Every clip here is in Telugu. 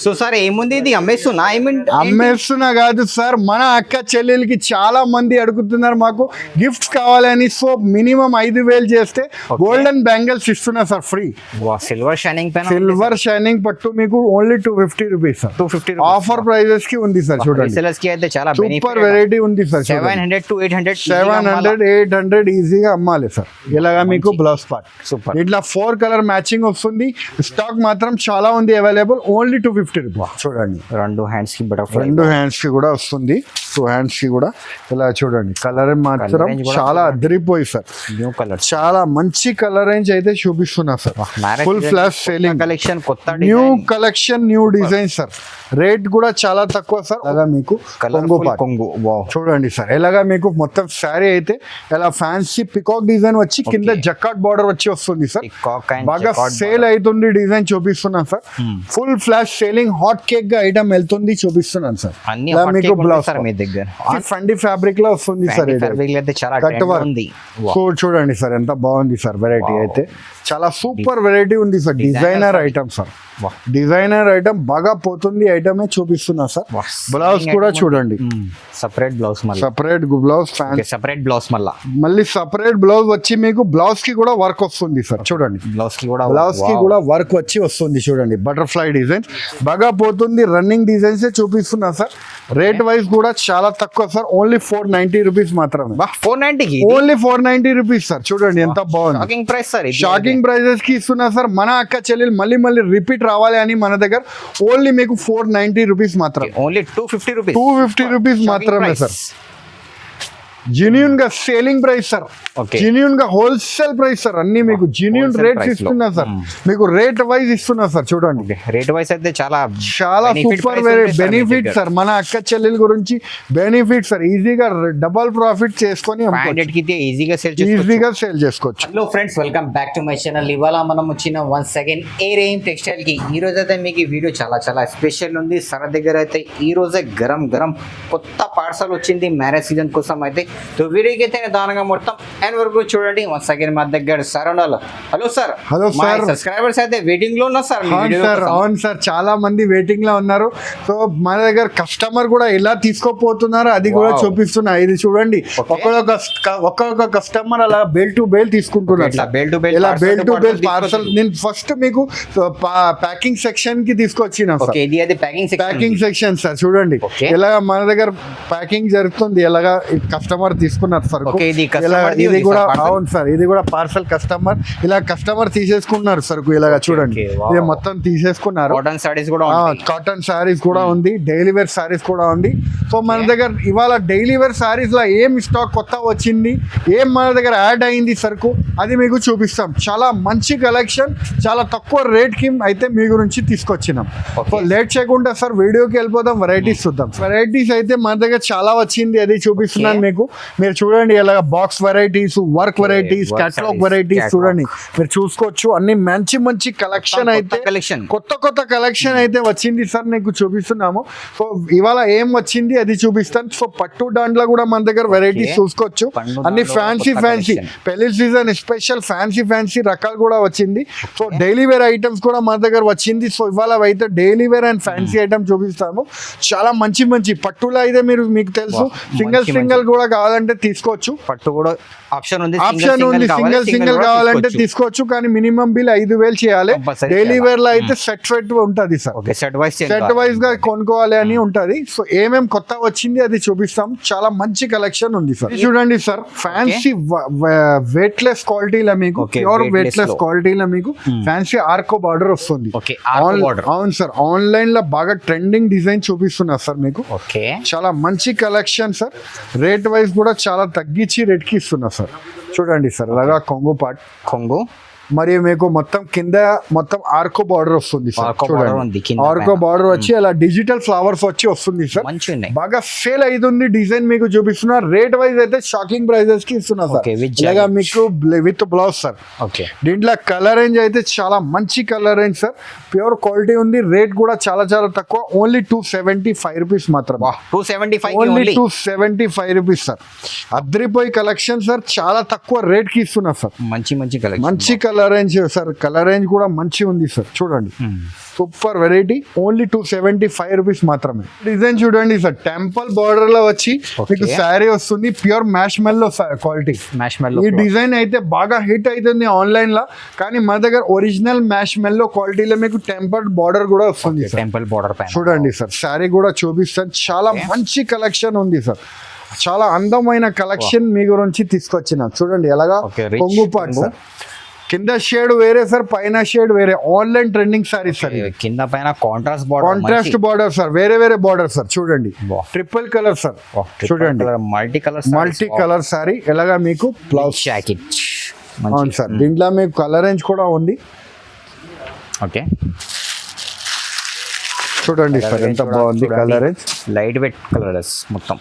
సో సార్ ఏముంది ఇది అమ్మేస్తున్నా అమ్మేస్తున్నా కాదు సార్, మన అక్క చెల్లెలకి చాలా మంది అడుగుతున్నారు మాకు గిఫ్ట్స్ కావాలని. సో మినిమం 5,000 చేస్తే గోల్డెన్ బ్యాంగిల్స్ ఇస్తున్నా sir free. Silver shining pen, silver shining పట్టు మీకు only 250 rupees sir. 250 offer prices కి ఉంది సార్. చూడండి రీసెలర్స్ కి అయితే చాలా సూపర్ వెరైటీ ఉంది సార్. 700 to 800 700-800 ఈజీగా అమ్మాలి సార్. ఇలాగా మీకు బ్లౌజ్ పార్ట్ సూపర్. ఇట్లా 4 కలర్ మ్యాచింగ్ వస్తుంది. స్టాక్ మాత్రం చాలా ఉంది అవైలబుల్, ఓన్లీ 250 రూపీస్. చూడండి రెండు హ్యాండ్స్ కి బటర్ఫ్లై, 2 హ్యాండ్స్ కి కూడా వస్తుంది, 2 హ్యాండ్స్ కి కూడా. ఇలా చూడండి కలర్ మాత్రం చాలా అదిరిపోయి సార్. న్యూ కలర్, చాలా మంచి కలర్ రేంజ్ అయితే చూపిస్తున్నా sir. Full flash selling collection, కొత్త new collection, new design sir. Rate కూడా చాలా తక్కువ సార్. అలాగా మీకు కొంగు చూడండి సార్. ఎలాగా మీకు మొత్తం శారీ అయితే ఇలా ఫ్యాన్సీ పికాక్ డిజైన్ వచ్చి కింద జకాట్ బార్డర్ వచ్చి వస్తుంది సార్. బాగా సేల్ అవుతుంది డిజైన్ చూపిస్తున్నాను sir. Full flash selling, hot cake గా ఐటమ్ వెళ్తుంది చూపిస్తున్నాను సార్. మీకు బ్లౌజ్ మీ దగ్గర ఫండి ఫ్యాబ్రిక్ లో వస్తుంది సార్. కట్ వర్క్ చూడండి సార్ ఎంత బాగుంది సార్. వెరైటీ అయితే చాలా సూపర్ వెరైటీ ఉంది sir. Designer item sir. Designer item బాగా పోతుంది ఐటమే చూపిస్తున్నా సార్. బ్లౌజ్ కూడా చూడండి, separate blouse, separate blouse, separate blouse, మళ్ళీ సపరేట్ బ్లౌజ్ వచ్చి మీకు బ్లౌజ్ కి కూడా వర్క్ వస్తుంది సార్. చూడండి బ్లౌజ్ కి కూడా వర్క్ వచ్చి వస్తుంది. చూడండి బటర్ఫ్లై డిజైన్ బాగా పోతుంది. రన్నింగ్ డిజైన్స్ చూపిస్తున్నా సార్. రేట్ వైజ్ కూడా చాలా తక్కువ సార్. ఓన్లీ 490 రూపీస్ మాత్రమే. 490 ఓన్లీ 490 రూపీస్ సార్. చూడండి ఎంత బాగుంది. Shocking price sir. Shocking prices కి ఇస్తున్నా సార్. మన అక్క చెల్లెలు మళ్ళీ రిపీట్ రావాలి అని మన దగ్గర ఓన్లీ మీకు 490 రూపీస్ మాత్రమే. ఓన్లీ 250 రూపీస్ మాత్రమే సార్. జెన్యూన్ గా సేలింగ్ ప్రైస్ సార్. జెన్యూన్ గా హోల్సేల్ ప్రైస్ సార్. అన్ని మీకు జెన్యూన్ రేట్స్ ఇస్తున్నా సార్. మీకు రేట్ వైజ్ ఇస్తున్నా సార్. చూడండి రేట్ వైజ్ అయితే చాలా సూపర్ బెనిఫిట్ సార్. మన అక్క చెల్లెల గురించి బెనిఫిట్ సార్. ఈజీగా డబల్ ప్రాఫిట్ చేసుకొని ఈజీగా సేల్ చేసుకోవచ్చు. Hello friends, welcome back to my channel. ఇవాళ మనం వచ్చిన వన్స్ అగైన్ ఏరేం టెక్స్టైల్ కి. ఈ రోజు అయితే మీకు ఈ వీడియో చాలా స్పెషల్ ఉంది. సర దగ్గర అయితే ఈ రోజే గరం కొత్త పార్సల్ వచ్చింది మ్యారేజ్ సీజన్ కోసం అయితే. तो వీడియోకి అయితే దానంగా మొత్తం ఎండ్ వరకు చూడండి. వన్స్ అగైన్ మా దగ్గర సార్ ఉన్నారు. Hello sir. సబ్స్క్రైబర్స్ అయితే వెయిటింగ్ లో ఉన్నారు సార్. అవును సార్, చాలా మంది వెయిటింగ్ లో ఉన్నారు. సో మన దగ్గర కస్టమర్ కూడా ఎలా తీసుకోపోతున్నారు అది కూడా చూపిస్తున్నా. ఇది చూడండి, ఒక్కొక్క కస్టమర్ అలా బేల్ టు బేల్ తీసుకుంటున్నారు. ఇలా బేల్ టు బేల్ పార్సల్. నేను ఫస్ట్ మీకు ప్యాకింగ్ సెక్షన్ కి తీసుకొచ్చిన ప్యాకింగ్ సెక్షన్ సార్. చూడండి ఇలా మన దగ్గర ప్యాకింగ్ జరుగుతుంది. ఎలాగా కస్టమర్ తీసుకున్నారు సార్. ఇది కూడా అవును సార్, ఇది కూడా పార్సల్ కస్టమర్ ఇలా కస్టమర్ తీసేసుకున్నారు సరుకు. ఇలాగా చూడండి, ఇది మొత్తం తీసేసుకున్నారు. కాటన్ శారీస్ కూడా ఉంది, డైలీ వేర్ శారీస్ కూడా ఉంది. సో మన దగ్గర ఇవాళ డైలీ వేర్ శారీస్ లో ఏం స్టాక్ కొత్త వచ్చింది, ఏం మన దగ్గర యాడ్ అయింది సరుకు, అది మీకు చూపిస్తాం. చాలా మంచి కలెక్షన్, చాలా తక్కువ రేట్ కి అయితే మీ గురించి తీసుకొచ్చినాం. సో లేట్ చేయకుండా సార్ వీడియోకి వెళ్ళిపోదాం. వెరైటీస్ చూద్దాం. వెరైటీస్ అయితే మన దగ్గర చాలా వచ్చింది, అది చూపిస్తున్నాను మీకు. మీరు చూడండి ఇలాగ box varieties, work varieties, catalogue varieties చూడండి, మీరు చూసుకోవచ్చు. అన్ని మంచి కలెక్షన్ అయితే కొత్త కలెక్షన్ అయితే వచ్చింది సార్. నీకు చూపిస్తున్నాము. సో ఇవాళ ఏం వచ్చింది అది చూపిస్తాను. సో పట్టు దాంట్లో కూడా మన దగ్గర వెరైటీస్ చూసుకోవచ్చు. అన్ని ఫ్యాన్సీ పెళ్లి సీజన్ స్పెషల్ ఫ్యాన్సీ రకాలు కూడా వచ్చింది. సో డైలీ వేర్ ఐటమ్స్ కూడా మన దగ్గర వచ్చింది. సో ఇవాళ అయితే daily wear and fancy item చూపిస్తాము. చాలా మంచి పట్టులో అయితే మీకు తెలుసు, సింగిల్ కూడా కావాలంటే తీసుకోవచ్చు. పట్టు కూడా ఆప్షన్ ఉంది, సింగిల్ కావాలంటే తీసుకోవచ్చు. కానీ మినిమం బిల్ 5,000 చేయాలి. డైలీ వేర్ లో అయితే సెట్ ఉంటది సార్. సెట్ వైజ్ గా కొనుక్కోవాలి అని ఉంటది. సో ఏమేం కొత్త వచ్చింది అది చూపిస్తాం. చాలా మంచి కలెక్షన్ ఉంది సార్. చూడండి సార్, ఫ్యాన్సీ వెయిట్ లెస్ క్వాలిటీలో మీకు, ప్యూర్ వెయిట్ లెస్ క్వాలిటీలో మీకు ఫ్యాన్సీ ఆర్కో బార్డర్ వస్తుంది. అవును సార్, ఆన్లైన్ లో బాగా ట్రెండింగ్ డిజైన్ చూపిస్తున్నా సార్ మీకు. చాలా మంచి కలెక్షన్ సార్. రేట్ వైజ్ కూడా చాలా తగ్గించి రేట్ కి ఇస్తున్నా సార్. చూడండి సార్, అలాగా కొంగు మరియు మీకు మొత్తం కింద ఆర్కో బార్డర్ వస్తుంది సార్. ఆర్కో బార్డర్ వచ్చి అలా డిజిటల్ ఫ్లవర్స్ వచ్చి వస్తుంది సార్. బాగా సేల్ అవుతుంది డిజైన్ మీకు చూపిస్తున్నా. రేట్ వైజ్ అయితే షాకింగ్ ప్రైజెస్ కి ఇస్తున్నా సార్. ఇలాగా మీకు విత్ బ్లౌజ్ సార్. దీంట్లో కలర్ రేంజ్ అయితే చాలా మంచి colour range sir. Pure quality ఉంది. రేట్ కూడా చాలా తక్కువ. ఓన్లీ 275 రూపీస్ మాత్రమే. Only 275 rupees sir. అద్రిపోయి కలెక్షన్ సార్. చాలా తక్కువ రేట్ కి ఇస్తున్నా సార్. మంచి collection colour range sir, colour range కూడా మంచి ఉంది సార్. చూడండి సూపర్ వెరైటీ, ఓన్లీ 275 రూపీస్ మాత్రమే. డిజైన్ చూడండి సార్, టెంపుల్ బార్డర్ లో వచ్చి మీకు శారీ వస్తుంది, ప్యూర్ మ్యాష్ మెల్లో క్వాలిటీ. ఈ డిజైన్ అయితే బాగా హిట్ అవుతుంది ఆన్లైన్ లో, కానీ మా దగ్గర ఒరిజినల్ మ్యాష్ మెల్లో క్వాలిటీలో మీకు టెంపుల్ బార్డర్ కూడా వస్తుంది. టెంపుల్ బార్డర్ చూడండి సార్, శారీ కూడా చూపిస్తాను. చాలా మంచి కలెక్షన్ ఉంది సార్, చాలా అందమైన కలెక్షన్ మీ గురించి తీసుకొచ్చిన. చూడండి ఎలాగా కొంగు పాట్ సార్, కింద షేడ్ వేరే సార్, పైన షేడ్ వేరే. ఆన్లైన్ ట్రెండింగ్ సారీస్ సార్, కింద పైన కాంట్రాస్ట్ బార్డర్ సార్, వేరే వేరే బార్డర్ సార్. చూడండి ట్రిపుల్ కలర్ సార్, చూడండి మల్టీ కలర్ సారీ. ఎలాగా మీకు బ్లౌజ్ జాకెట్. అవును సార్, దీంట్లో మీకు కలర్ రేంజ్ కూడా ఉంది. ఓకే చూడండి సార్ ఎంత బాగుంది colour range. Light weight colours, మొత్తం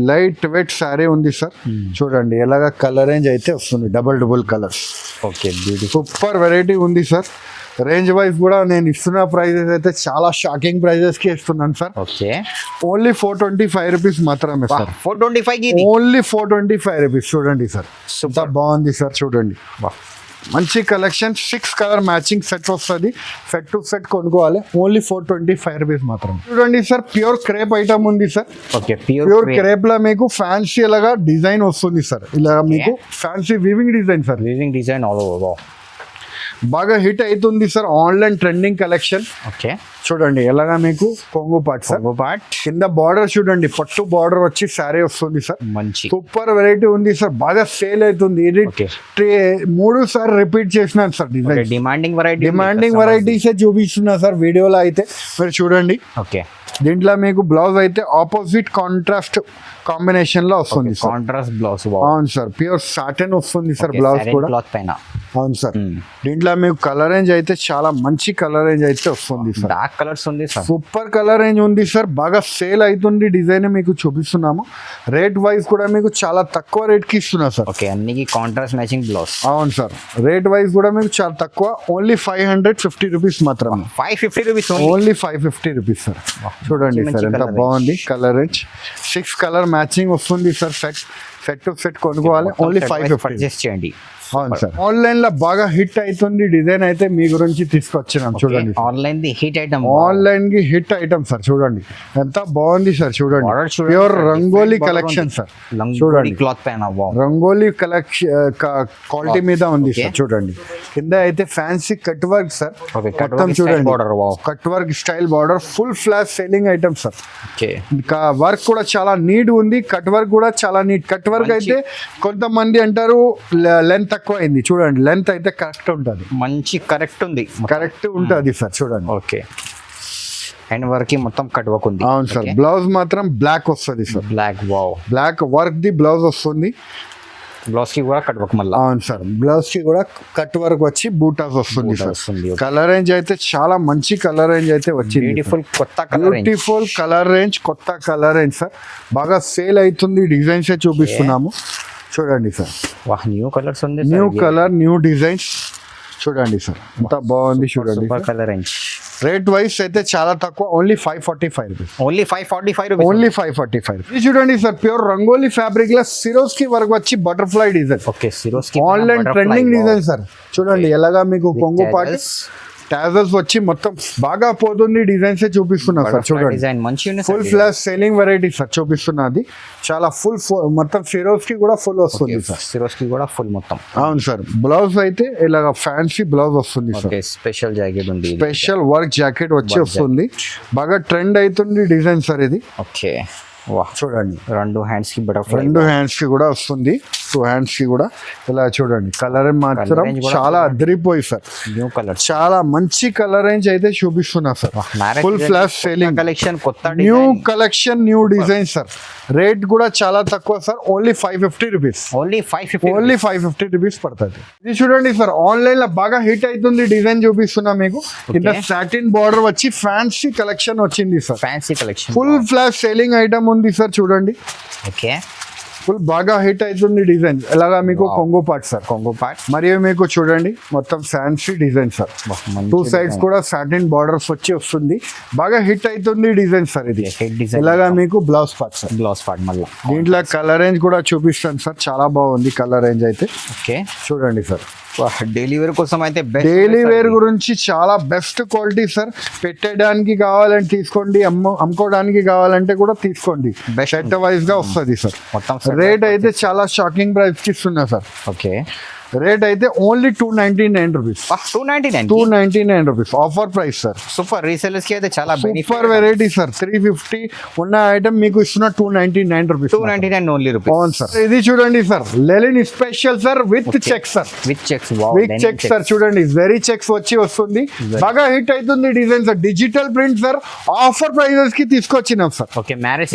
లైట్ వెయిట్ సారీ ఉంది సార్. చూడండి ఎలాగా కలర్ రేంజ్ అయితే వస్తుంది, double colours. Okay super variety ఉంది సార్. రేంజ్ వైజ్ కూడా నేను ఇస్తున్న ప్రైజెస్ అయితే చాలా షాకింగ్ ప్రైజెస్ కి ఇస్తున్నాను సార్. ఓకే ఓన్లీ 425 రూపీస్ మాత్రమే సార్. 425 only 425 rupees. చూడండి సార్ ఎంత బాగుంది సార్. చూడండి మంచి కలెక్షన్, 6 కలర్ మ్యాచింగ్ సెట్ వస్తుంది. సెట్ టు సెట్ కొనుక్కోవాలి, ఓన్లీ 425 రూపీస్ మాత్రం. చూడండి సార్, ప్యూర్ క్రేప్ ఐటమ్ ఉంది సార్. ఓకే ప్యూర్ క్రేప్ లో మీకు ఫ్యాన్సీ లాగా డిజైన్ వస్తుంది సార్. ఇలా మీకు fancy weaving design sir, weaving design all over బాగా హిట్ అవుతుంది sir, online trending collection. Okay చూడండి ఎలాగా మీకు కొంగు పాట్ సార్, కింద బార్డర్ చూడండి, పట్టు బార్డర్ వచ్చి శారీ వస్తుంది సార్. మంచి సూపర్ వెరైటీ ఉంది సార్, బాగా సేల్ అవుతుంది. ఇది 3 సార్లు రిపీట్ చేసినాను సార్. డిజైన్ డిమాండింగ్ వెరైటీస్ చూపిస్తున్నా సార్ వీడియోలో అయితే మీరు చూడండి. ఓకే దీంట్లో మీకు బ్లౌజ్ అయితే ఆపోజిట్ కాంట్రాస్ట్ కాంబినేషన్ లో వస్తుంది, కాంట్రాస్ట్ బ్లౌజ్. అవును సార్, ప్యూర్ సాటన్ వస్తుంది సార్ బ్లౌజ్ కూడా. అవును సార్, దీంట్లో మీకు కలర్ రేంజ్ అయితే చాలా మంచి కలర్ రేంజ్ అయితే వస్తుంది సార్. డార్క్ కలర్స్ ఉంది సార్, సూపర్ కలర్ రేంజ్ ఉంది సార్, బాగా సేల్ అవుతుంది. డిజైన్ మీకు చూపిస్తున్నాము. రేట్ వైజ్ కూడా మీకు చాలా తక్కువ రేట్ కి ఇస్తున్నా సార్. ఓకే అన్ని కాంట్రాస్ట్ మ్యాచింగ్ బ్లౌజ్. అవును సార్, రేట్ వైజ్ కూడా మీకు చాలా తక్కువ, ఓన్లీ 550 రూపీస్ మాత్రమే. 550 రూపీస్, ఓన్లీ 550 రూపీస్ సార్. చూడండి సార్ ఎంత బాగుంది కలర్ రేంజ్. 6 కలర్ మ్యాచింగ్ వస్తుంది సార్. సెట్ టు సెట్ కొనుక్కోవాలి, ఓన్లీ 550 చేయండి. అవును సార్, ఆన్లైన్ లో బాగా హిట్ అవుతుంది డిజైన్ అయితే మీ గురించి తీసుకొచ్చినాం. చూడండి online the hit item, online కి హిట్ ఐటమ్ సార్. చూడండి ఎంత బాగుంది సార్. చూడండి ప్యూర్ రంగోలీ కలెక్షన్ సార్. చూడండి క్లాత్ పైన రంగోలీ కలెక్షన్ క్వాలిటీ మీద ఉంది సార్. చూడండి కింద అయితే ఫ్యాన్సీ కట్ వర్క్ సార్, మొత్తం చూడండి cut work style border, full flash selling item sir. ఇంకా వర్క్ కూడా చాలా నీట్ ఉంది, కట్ వర్క్ కూడా చాలా నీట్. కట్ వర్క్ అయితే కొంతమంది అంటారు లెంత్ తక్కువ అయింది, చూడండి లెంత్ అయితే కరెక్ట్ ఉంటుంది, మంచి కరెక్ట్ ఉంది, కరెక్ట్ ఉంటుంది సార్. చూడండి ఓకే హ్యాండ్ వర్క్ మొత్తం కట్ వర్క్ ఉంది. అవును సార్, బ్లౌజ్ మాత్రం బ్లాక్ వస్తుంది సార్. బ్లాక్ వర్క్ ది బ్లౌజ్ వస్తుంది. బ్లౌజ్ కి కూడా కట్ వర్క్ మళ్ళీ. అవును సార్, బ్లౌజ్ కి కూడా కట్ వర్క్ వచ్చి బూటాస్ వస్తుంది సార్. కలర్ రేంజ్ అయితే చాలా మంచి కలర్ రేంజ్ అయితే వచ్చింది. బ్యూటిఫుల్ కలర్ రేంజ్, కొత్త కలర్ రేంజ్ సార్. బాగా సేల్ అవుతుంది. డిజైన్స్ చూపిస్తున్నాము. చూడండి సార్, న్యూ కలర్స్ ఉంది, న్యూ కలర్ న్యూ డిజైన్స్. చూడండి సార్ ఎంత బాగుంది. చూడండి కలర్ రేంజ్. రేట్ వైస్ అయితే చాలా తక్కువ, only 545 rupees. Only 545 rupees, only 545. ఇది చూడండి సార్, ప్యూర్ రంగోలీ ఫ్యాబ్రిక్ లో సిరోస్కి వర్క్ వచ్చి butterfly design. Okay Swarovski online trending design sir. చూడండి ఎలాగా మీకు కొంగు పాటు టాజల్స్ వచ్చి మొత్తం బాగా పోతుంది. డిజైన్స్ చూపిస్తున్నా సార్. చూడండి full flash selling variety sir చూపిస్తున్నది. చాలా ఫుల్ మొత్తం సిరోస్ కి కూడా ఫుల్ వస్తుంది సార్. సిరోస్ కి కూడా ఫుల్ మొత్తం. అవును సార్, బ్లౌజ్ అయితే ఇలాగ ఫ్యాన్సీ బ్లౌజ్ వస్తుంది సార్. స్పెషల్ జాకెట్ ఉంది, స్పెషల్ వర్క్ జాకెట్ వచ్చి వస్తుంది. బాగా ట్రెండ్ అవుతుంది డిజైన్ సార్ ఇది. ఓకే చూడండి 2 హ్యాండ్స్ కి బటర్ఫ్లై, 2 హ్యాండ్స్ కి కూడా వస్తుంది. 2 హ్యాండ్స్ కి కూడా ఇలా చూడండి. కలర్ మాత్రం చాలా అదిరిపోయి సార్. న్యూ కలర్, చాలా మంచి కలర్ రేంజ్ అయితే చూపిస్తున్నా sir. Full flash selling collection, కొత్త new collection, new design sir. Rate కూడా చాలా తక్కువ sir, only 550 rupees. Only 550 rupees పడుతుంది. ఇది చూడండి సార్, ఆన్లైన్ లో బాగా హిట్ అవుతుంది డిజైన్ చూపిస్తున్నా మీకు. కింద సాటిన్ బార్డర్ వచ్చి ఫ్యాన్సీ కలెక్షన్ వచ్చింది sir. Fancy collection, full flash selling item ఉంది సార్. చూడండి ఓకే ఫుల్ బాగా హిట్ అవుతుంది డిజైన్. ఎలాగా మీకు కొంగు పార్ట్ సార్, కొంగు పార్ట్ మరియు మీకు చూడండి మొత్తం fancy design sir. Two sides కూడా సాటిన్ బార్డర్స్ వచ్చి వస్తుంది. బాగా హిట్ అవుతుంది డిజైన్ సార్ ఇది. ఇలాగా మీకు blouse part sir. Blouse part మళ్ళీ దీంట్లో కలర్ రేంజ్ కూడా చూపిస్తాను సార్. చాలా బాగుంది కలర్ రేంజ్ అయితే. ఓకే చూడండి సార్. డైలీ వేర్ కోసం అయితే డైలీ వేర్ గురించి చాలా బెస్ట్ క్వాలిటీ సార్. పెట్టడానికి కావాలంటే తీసుకోండి, అమ్ముకోవడానికి కావాలంటే కూడా తీసుకోండి. సెట్ వైజ్ గా వస్తుంది సార్. మొత్తం రేట్ అయితే చాలా షాకింగ్ ప్రైస్ కి ఇస్తున్నా సార్. ఓకే రేట్ అయితే only 299 rupees. 299 rupees offer price sir. Super. Resellers కి అయితే చాలా సూపర్ వెరైటీ సార్. 350 ఉన్న ఐటమ్ మీకు ఇస్తున్న 299 రూపీస్. 299 only rupees. అవును సార్. ఇది చూడండి sir, linen special sir with checks sir. With checks. With checks sir. చూడండి వెరీ చెక్స్ వచ్చి వస్తుంది. బాగా హిట్ అవుతుంది design sir. Digital print sir. Offer prices కి తీసుకొచ్చినాం sir. Okay marriage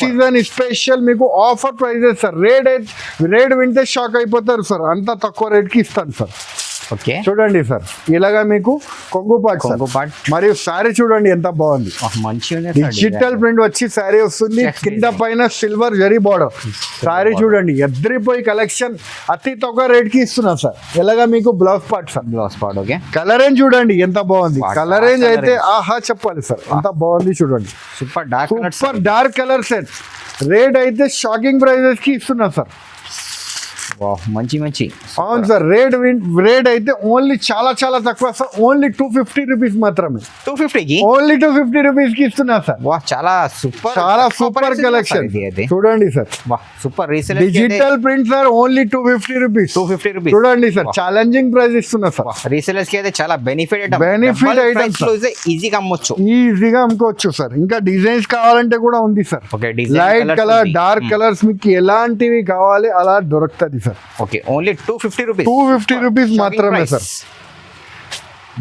season special మీకు ఆఫర్ ప్రైజెస్ సార్. రేట్ వింటే షాక్ అయిపోతారు సార్. అంత తక్కువ రేట్ కి ఇస్తాను సార్. ఓకే చూడండి సార్, ఇలాగా మీకు కొంగు పార్ట్ మరియు శారీ చూడండి ఎంత బాగుంది. మంచిగా డిజిటల్ ప్రింట్ వచ్చి శారీ వస్తుంది. కింద పైన సిల్వర్ జరీ బార్డర్. శారీ చూడండి ఎద్దరిపోయి కలెక్షన్ అతి తక్కువ రేట్ కి ఇస్తున్నా సార్. ఇలాగా మీకు blouse part sir. Blouse part. Okay colour range చూడండి ఎంత బాగుంది. కలర్ రేంజ్ అయితే ఆహా చెప్పాలి సార్. ఎంత బాగుంది చూడండి. Super dark colour set. Rate అయితే షాకింగ్ ప్రైజెస్ కి ఇస్తున్నా సార్. మంచి అవును సార్. రేట్ అయితే ఓన్లీ చాలా చాలా తక్కువ సార్. ఓన్లీ 250 రూపీస్ మాత్రమే. 250 ఓన్లీ 250 రూపీస్ కి ఇస్తున్నా సార్. చాలా సూపర్ కలెక్షన్ చూడండి sir. Super. Digital print sir. Only 250 rupees. చూడండి సార్, ఛాలెంజింగ్ ప్రైస్ ఇస్తున్నా సార్. రీసెలర్స్ కి అయితే చాలా బెనిఫిట్ ఐటమ్స్ ఈజీగా అమ్మొచ్చు. ఈజీగా అమ్ముకోవచ్చు సార్. ఇంకా డిజైన్స్ కావాలంటే కూడా ఉంది sir. Light colour, dark colours మీకు ఎలాంటివి కావాలి అలా దొరుకుతుంది సార్. ఓకే ఓన్లీ 250 రూపీస్ మాత్రమే సార్.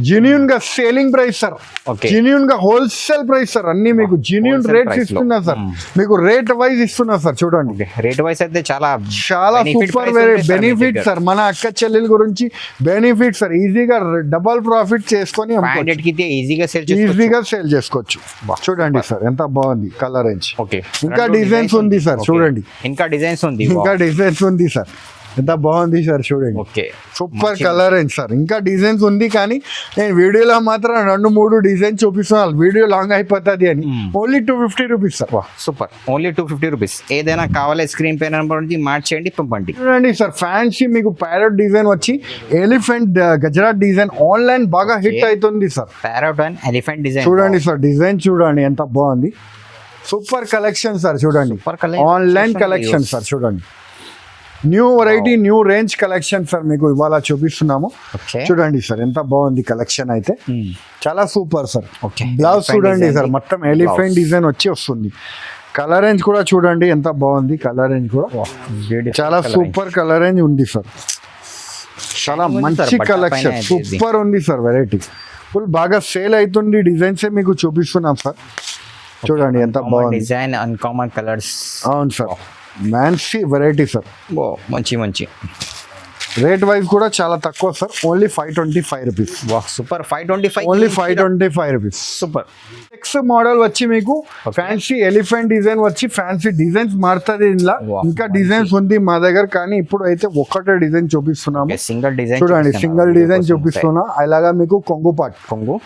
జెన్యూన్ గా సేలింగ్ ప్రైస్ సార్. జెన్యూన్ గా హోల్సేల్ ప్రైస్ సార్. అన్ని మీకు జెన్యూన్ రేట్స్ ఇస్తున్నా సార్. మీకు రేట్ వైజ్ ఇస్తున్నా సార్. చూడండి రేట్ వైజ్ అయితే చాలా సూపర్ బెనిఫిట్ సార్. మన అక్క చెల్లెల గురించి బెనిఫిట్ సార్. ఈజీగా డబల్ ప్రాఫిట్ చేసుకొని ఈజీగా సేల్ చేసుకోవచ్చు. చూడండి సార్ ఎంత బాగుంది కలర్ రేంజ్. ఓకే ఇంకా డిజైన్స్ ఉంది సార్. చూడండి ఇంకా డిజైన్స్ ఉంది సార్. ఎంత బాగుంది సార్ చూడండి. Okay super colour range sir. ఇంకా డిజైన్స్ ఉంది కానీ నేను వీడియోలో మాత్రం 2-3 డిజైన్ చూపిస్తున్నాను. వీడియో లాంగ్ అయిపోతుంది అని. Only 250 rupees sir. Super. Only 250 rupees. ఏదైనా కావాలి స్క్రీన్ పై నెంబర్ నుంచి మార్చేయండి, పంపండి. చూడండి సార్, ఫ్యాన్సీ మీకు ప్యారెట్ డిజైన్ వచ్చి ఎలిఫెంట్ గజరాట్ డిజైన్ ఆన్లైన్ బాగా హిట్ అవుతుంది sir. Parrot and elephant design. చూడండి సార్, డిజైన్ చూడండి ఎంత బాగుంది. Super collection sir. చూడండి ఆన్లైన్ కలెక్షన్ సార్. చూడండి new variety, new range collection sir మీకు ఇవాళ చూపిస్తున్నాము. చూడండి సార్ ఎంత బాగుంది కలెక్షన్ అయితే. చాలా సూపర్ సార్. బ్లౌజ్ చూడండి సార్, మొత్తం ఎలిఫెంట్ డిజైన్ వచ్చి వస్తుంది. కలర్ రేంజ్ కూడా చూడండి ఎంత బాగుంది. కలర్ రేంజ్ కూడా చాలా సూపర్ కలర్ రేంజ్ ఉంది సార్. చాలా మంచి కలెక్షన్ సూపర్ ఉంది సార్. వెరైటీ ఫుల్ బాగా సేల్ అవుతుంది. డిజైన్స్ మీకు చూపిస్తున్నాం సార్. చూడండి ఎంత బాగుంది డిజైన్, అన్కామన్ కలర్స్. అవును సార్, మ్యాన్సీ వెరైటీ సార్. మంచి రేట్ వైజ్ కూడా చాలా తక్కువ sir. Only 525 rupees. Super. 525 only 525 rupees. Super. Next model వచ్చి మీకు ఫ్యాన్సీ ఎలిఫెంట్ డిజైన్ వచ్చి ఫ్యాన్సీ డిజైన్స్ మారుతుంది. ఇందులో ఇంకా డిజైన్స్ ఉంది మా దగ్గర, కానీ ఇప్పుడు అయితే ఒక్కటే డిజైన్ చూపిస్తున్నాము. సింగిల్ డిజైన్ చూడండి, సింగిల్ డిజైన్ చూపిస్తున్నా. అలాగా మీకు కొంగు కొంగు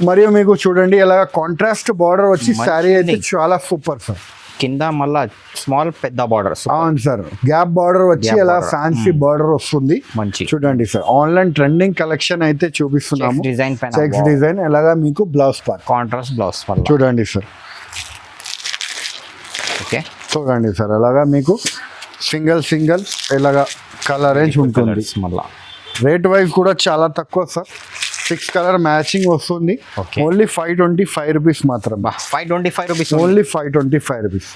మరియు మీకు చూడండి ఇలాగా కాంట్రాస్ట్ బార్డర్ వచ్చి శారీ అయితే చాలా సూపర్ సార్. కింద మళ్ళా స్మాల్ పెద్ద బార్డర్. అవును సార్, గ్యాప్ బార్డర్ వచ్చి ఇలా ఫ్యాన్సీ బార్డర్ వస్తుంది. మంచి చూడండి సార్, ఆన్లైన్ ట్రెండింగ్ కలెక్షన్ అయితే చూపిస్తున్నాము. డిజైన్ చెక్స్ డిజైన్ ఎలాగా మీకు బ్లౌజ్ పార్ట్, కాంట్రాస్ట్ బ్లౌజ్ చూడండి సార్. ఓకే చూడండి సార్, అలాగా మీకు సింగిల్ ఇలాగా కలర్ రేంజ్ ఉంటుంది. మళ్ళా రేట్ వైజ్ కూడా చాలా తక్కువ సార్. 6 కలర్ మ్యాచింగ్ వస్తుంది. ఓన్లీ 525 రూపీస్ మాత్రం. 525 rupees. Only 525 rupees.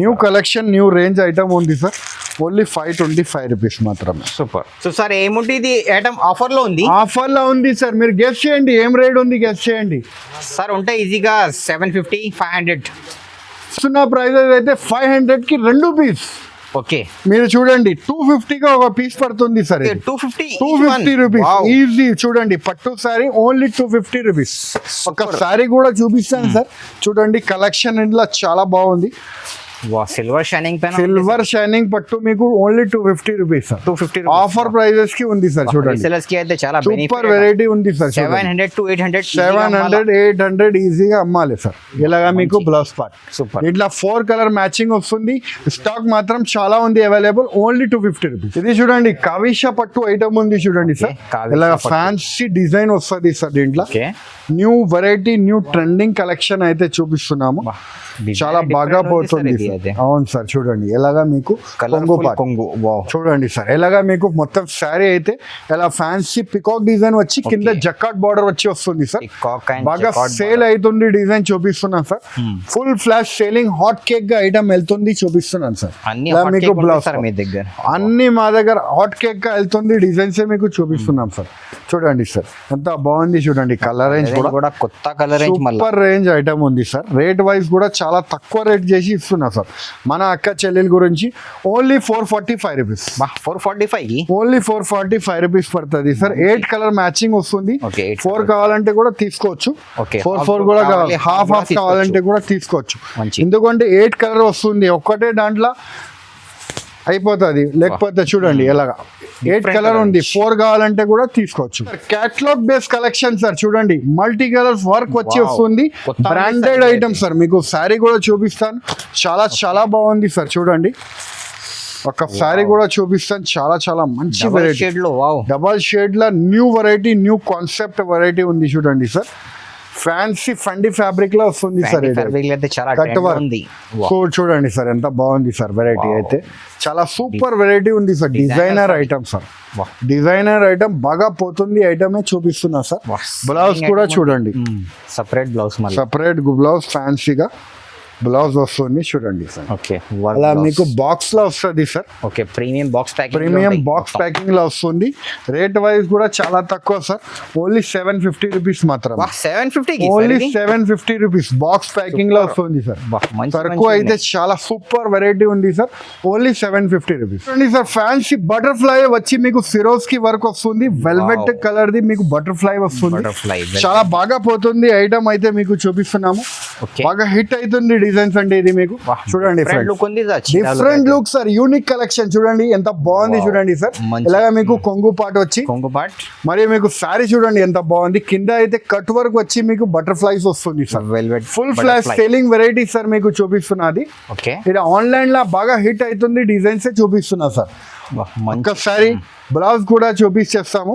New collection, new range item ఉంది సార్. ఓన్లీ 525 రూపీస్ మాత్రమే. సూపర్. సో సార్ ఏముంది ఇది ఐటమ్ ఆఫర్ లో ఉంది? ఆఫర్ లో ఉంది సార్. మీరు గెస్ చేయండి ఏం రేట్ ఉంది, గెస్ చేయండి సార్. ఉంటే ఈజీగా 750, 500. ప్రైజెస్ అయితే 500 కి 2 పీస్. ఓకే, మీరు చూడండి 250 గా ఒక పీస్ పడుతుంది సార్. 250 rupees easy. చూడండి పట్టు సారీ ఓన్లీ 250 రూపీస్. ఒక సారీ కూడా చూపిస్తాను సార్. చూడండి కలెక్షన్ ఇంట్లో చాలా బాగుంది. వా silver shining pen silver shining పట్టు మీకు only 250 rupees sir. 250 offer prices కి ఉంది సార్. చూడండి రీసెలర్స్ కి అయితే చాలా సూపర్ వెరైటీ ఉంది సార్. 700 to 800 700-800 ఈజీగా అమ్మాలి సార్. ఇలాగా మీకు బ్లౌజ్ పార్ట్ సూపర్. ఇట్లా 4 కలర్ మ్యాచింగ్ వస్తుంది. స్టాక్ మాత్రం చాలా ఉంది అవైలబుల్, ఓన్లీ 250 రూపీస్. ఇది చూడండి కావిషా పట్టు ఐటమ్ ఉంది చూడండి సార్. ఇలాగా ఫ్యాన్సీ డిజైన్ వస్తుంది సార్. దీంట్లో new variety new trending collection అయితే చూపిస్తున్నాము. చాలా బాగా పోతుంది. అవును సార్. చూడండి ఎలాగా మీకు కొంగు చూడండి సార్. ఎలాగా మీకు మొత్తం శారీ అయితే ఎలా ఫ్యాన్సీ పికాక్ డిజైన్ వచ్చి కింద జకాట్ బార్డర్ వచ్చి వస్తుంది సార్. బాగా సేల్ అవుతుంది డిజైన్ చూపిస్తున్నాను sir. Full flash selling hot cake గా ఐటమ్ వెళ్తుంది చూపిస్తున్నాను సార్. మీకు బ్లౌజ్ అన్ని మా దగ్గర హాట్ కేక్ గా వెళ్తుంది డిజైన్స్ మీకు చూపిస్తున్నాం సార్. చూడండి సార్ ఎంత బాగుంది. చూడండి కలర్ రేంజ్ కూడా కొత్త colour range super range item ఉంది సార్. రేట్ వైజ్ కూడా చాలా తక్కువ రేట్ చేసి ఇస్తున్నా సార్ మన అక్క చెల్లెల గురించి. Only 445 rupees. 445 ఓన్లీ 445 రూపీస్ పడుతుంది సార్. 8 కలర్ మ్యాచింగ్ వస్తుంది. 4 కావాలంటే కూడా తీసుకోవచ్చు. 4 కూడా కావాలి, హాఫ్ కావాలంటే కూడా తీసుకోవచ్చు. ఎందుకంటే 8 కలర్ వస్తుంది ఒక్కటే దాంట్లో అయిపోతుంది. లేకపోతే చూడండి ఎలాగా 8 కలర్ ఉంది. 4 కావాలంటే కూడా తీసుకోవచ్చు. Catalogue base collection sir. చూడండి మల్టీ కలర్స్ వర్క్ వచ్చి వస్తుంది. Branded item sir. మీకు శారీ కూడా చూపిస్తాను. చాలా చాలా బాగుంది సార్. చూడండి ఒక శారీ కూడా చూపిస్తాను. చాలా చాలా మంచి వెరైటీ డబల్ షేడ్ లో new variety new concept variety ఉంది. చూడండి సార్ ఫ్యాన్సీ ఫండీ ఫ్యాబ్రిక్ లో వస్తుంది సార్. చూడండి సార్ ఎంత బాగుంది సార్ వెరైటీ అయితే. చాలా సూపర్ వెరైటీ ఉంది sir. Designer item sir. Designer item బాగా పోతుంది ఐటమే చూపిస్తున్నా సార్. బ్లౌజ్ కూడా చూడండి సపరేట్ బ్లౌజ్ ఫ్యాన్సీగా బ్లౌజ్ వస్తుంది. చూడండి సార్. అలా మీకు బాక్స్ లో వస్తుంది సార్. ప్రీమియం బాక్స్ ప్యాకింగ్ లో వస్తుంది. రేట్ వైజ్ కూడా చాలా తక్కువ సార్. ఓన్లీ 750 రూపీస్ మాత్రం. 750 ఓన్లీ 750 రూపీస్ బాక్స్ ప్యాకింగ్ లో వస్తుంది సార్. సరుకు అయితే చాలా సూపర్ వెరైటీ ఉంది సార్. Only 750 rupees. చూడండి సార్ ఫ్యాన్సీ బటర్ఫ్లై వచ్చి మీకు సిరోస్ కి వర్క్ వస్తుంది. వెల్వెట్ కలర్ ది మీకు బటర్ఫ్లై వస్తుంది. చాలా బాగా పోతుంది ఐటమ్ అయితే మీకు చూపిస్తున్నాము. బాగా హిట్ అవుతుంది డిజైన్స్ అండి. ఇది మీకు చూడండి different look sir. Unique collection చూడండి ఎంత బాగుంది. చూడండి సార్ ఇలాగా మీకు కొంగు పాట్ వచ్చి మరి మీకు సారీ చూడండి ఎంత బాగుంది. కింద అయితే కట్ వర్క్ వచ్చి మీకు బటర్ఫ్లైస్ వస్తుంది sir. Full flash selling variety sir మీకు చూపిస్తున్నది. ఇది ఆన్లైన్ లో బాగా హిట్ అవుతుంది డిజైన్స్ చూపిస్తున్నా సార్. ఒక్కసారి బ్లౌజ్ కూడా చూపించేస్తాము.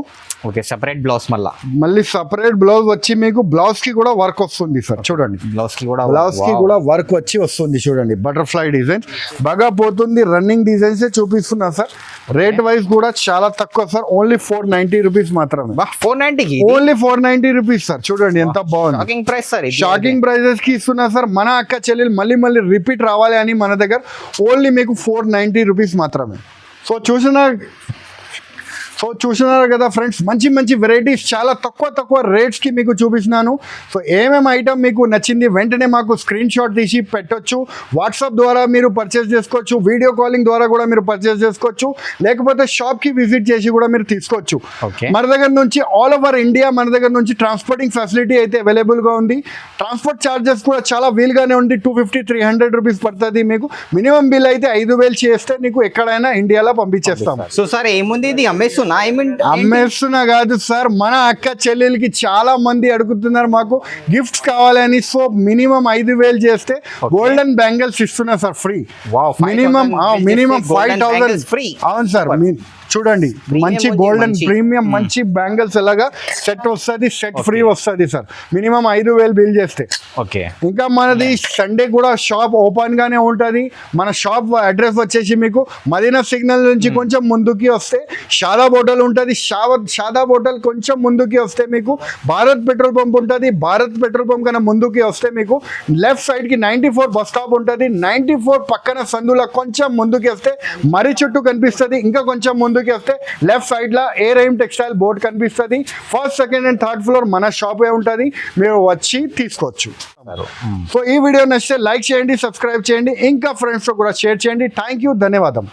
సెపరేట్ బ్లౌజ్ మళ్ళీ సపరేట్ బ్లౌజ్ వచ్చి మీకు బ్లౌజ్ కి కూడా వర్క్ వస్తుంది సార్. చూడండి బ్లౌజ్ కి కూడా వర్క్ వచ్చి వస్తుంది. చూడండి బటర్ఫ్లై డిజైన్ బాగా పోతుంది. రన్నింగ్ డిజైన్స్ చూపిస్తున్నా సార్. రేట్ వైజ్ కూడా చాలా తక్కువ సార్. ఓన్లీ 490 రూపీస్ మాత్రమే. 490 ఓన్లీ 490 రూపీస్ సార్. చూడండి ఎంత బాగుంది. షాకింగ్ ప్రైజెస్ కి ఇస్తున్నా సార్. మన అక్క చెల్లెలు మళ్ళీ రిపీట్ రావాలి అని మన దగ్గర ఓన్లీ మీకు 490 రూపీస్ మాత్రమే. సో చూసినారు కదా ఫ్రెండ్స్, మంచి వెరైటీస్ చాలా తక్కువ రేట్స్కి మీకు చూపిస్తున్నాను. సో ఏమేమి ఐటమ్ మీకు నచ్చింది వెంటనే మాకు స్క్రీన్ షాట్ తీసి పెట్టొచ్చు. వాట్సాప్ ద్వారా మీరు పర్చేస్ చేసుకోవచ్చు. వీడియో కాలింగ్ ద్వారా కూడా మీరు పర్చేస్ చేసుకోవచ్చు. లేకపోతే షాప్కి విజిట్ చేసి కూడా మీరు తీసుకోవచ్చు. మన దగ్గర నుంచి ఆల్ ఓవర్ ఇండియా మన దగ్గర నుంచి ట్రాన్స్పోర్టింగ్ ఫెసిలిటీ అయితే అవైలబుల్గా ఉంది. ట్రాన్స్పోర్ట్ ఛార్జెస్ కూడా చాలా వీలుగానే ఉంది. 250-300 రూపీస్ పడుతుంది మీకు. మినిమం బిల్ అయితే 5,000 చేస్తే నీకు ఎక్కడైనా ఇండియాలో పంపించేస్తాం. సో సార్ ఏముంది ఇది అమ్మేస్తున్నా కాదు సార్, మన అక్క చెల్లెలకి చాలా మంది అడుగుతున్నారు మాకు గిఫ్ట్స్ కావాలని. సో మినిమం 5,000 చేస్తే గోల్డెన్ బ్యాంగిల్స్ ఇస్తున్నా సార్ ఫ్రీ. Minimum 5,000 free. అవును సార్. చూడండి మంచి గోల్డెన్ ప్రీమియం మంచి బ్యాంగిల్స్ ఎలాగా సెట్ వస్తుంది. సెట్ ఫ్రీ వస్తుంది సార్ మినిమం 5,000 బిల్ చేస్తే. ఇంకా మనది సండే కూడా షాప్ ఓపెన్ గానే ఉంటుంది. మన షాప్ అడ్రస్ వచ్చేసి మీకు మదీనా సిగ్నల్ నుంచి కొంచెం ముందుకి వస్తే షాదాబ్ హోటల్ ఉంటుంది. షాదాబ్ హోటల్ కొంచెం ముందుకి వస్తే మీకు భారత్ పెట్రోల్ పంప్ ఉంటుంది. భారత్ పెట్రోల్ పంప్ కన్నా ముందుకి వస్తే మీకు లెఫ్ట్ సైడ్ కి 94 బస్ స్టాప్ ఉంటుంది. 94 పక్కన సందులో కొంచెం ముందుకి వస్తే మరి చుట్టూ కనిపిస్తుంది. ఇంకా కొంచెం ముందు వస్తే లెఫ్ట్ సైడ్ లో ఏ రైమ్ టెక్స్టైల్ బోర్డ్ కనిపిస్తుంది. First, second and third floor మన షాప్ ఉంటుంది. మీరు వచ్చి తీసుకోవచ్చు. సో ఈ వీడియో నచ్చితే లైక్ చేయండి, సబ్స్క్రైబ్ చేయండి, ఇంకా ఫ్రెండ్స్ తో కూడా షేర్ చేయండి. థ్యాంక్ యూ, ధన్యవాదం.